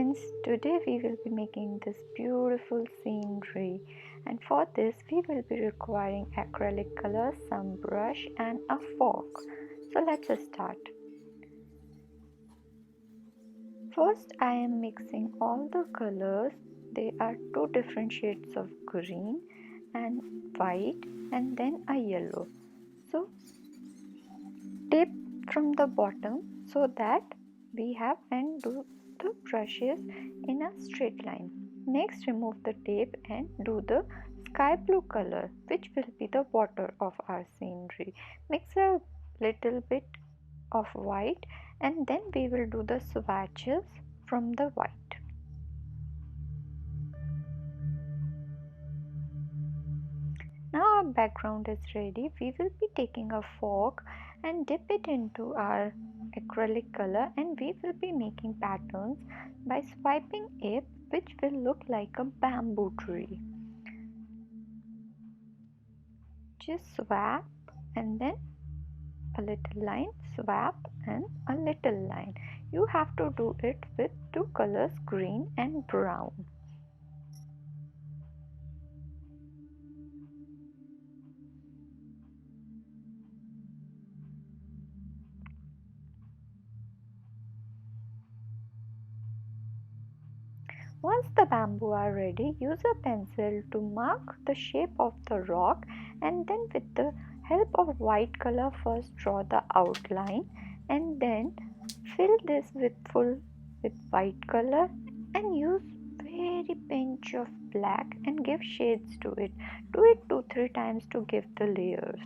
friends, today we will be making this beautiful scenery, and for this we will be requiring acrylic colors, some brush and a fork. So let's start. First I am mixing all the colors. There are two different shades of green and white and then a yellow. So tip from the bottom so that we have and do the brushes in a straight line. Next remove the tape and do the sky blue color, which will be the water of our scenery. Mix a little bit of white and then we will do the swatches from the white. Now our background is ready. We will be taking a fork and dip it into our acrylic color, and we will be making patterns by swiping it, which will look like a bamboo tree. Just swap and then a little line, swap and a little line. You have to do it with two colors, green and brown. Once the bamboo are ready, use a pencil to mark the shape of the rock, and then with the help of white color first draw the outline and then fill this with white color and use very pinch of black and give shades to it. Do it 2-3 times to give the layers.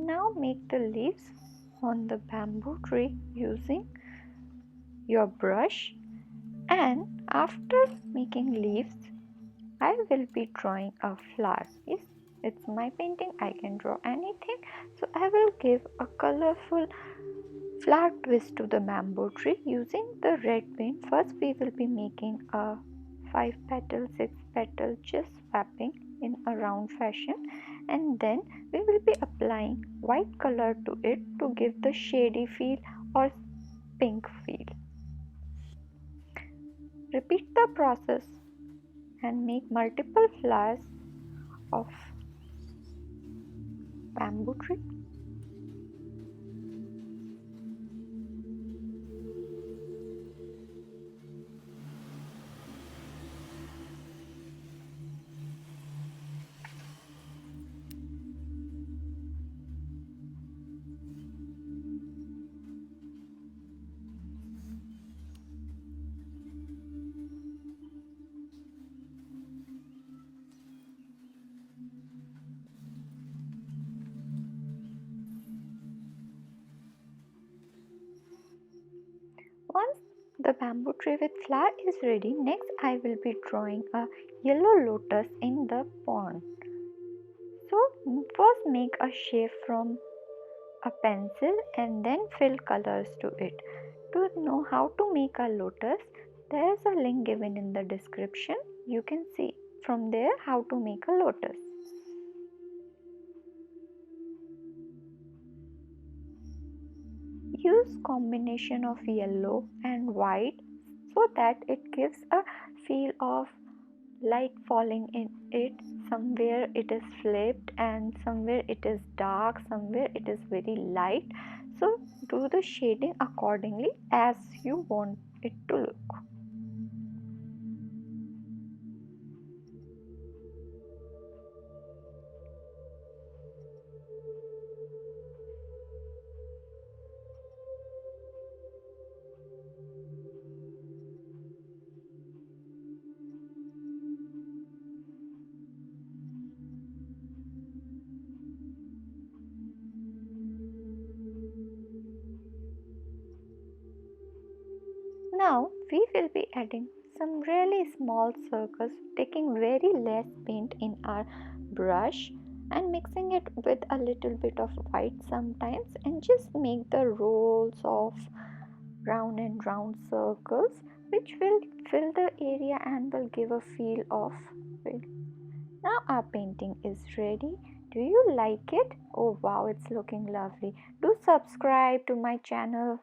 Now make the leaves on the bamboo tree using your brush, and after making leaves I will be drawing a flower. Yes, it's my painting, I can draw anything. So I will give a colorful flower twist to the bamboo tree using the red paint. First we will be making a 5 petal, 6 petal, just swapping in a round fashion, and then we will be applying white color to it to give the shady feel or pink feel. Repeat the process and make multiple flowers of bamboo tree. Once the bamboo tree with flower is ready, next I will be drawing a yellow lotus in the pond. So first make a shape from a pencil and then fill colors to it. To know how to make a lotus, there is a link given in the description. You can see from there how to make a lotus. Use combination of yellow and white so that it gives a feel of light falling in it. Somewhere it is flipped and somewhere it is dark, somewhere it is very light. So do the shading accordingly as you want it to look. Now we will be adding some really small circles, taking very less paint in our brush and mixing it with a little bit of white sometimes, and just make the rolls of round and round circles which will fill the area and will give a feel of fill. Now our painting is ready. Do you like it? Oh wow, it's looking lovely. Do subscribe to my channel.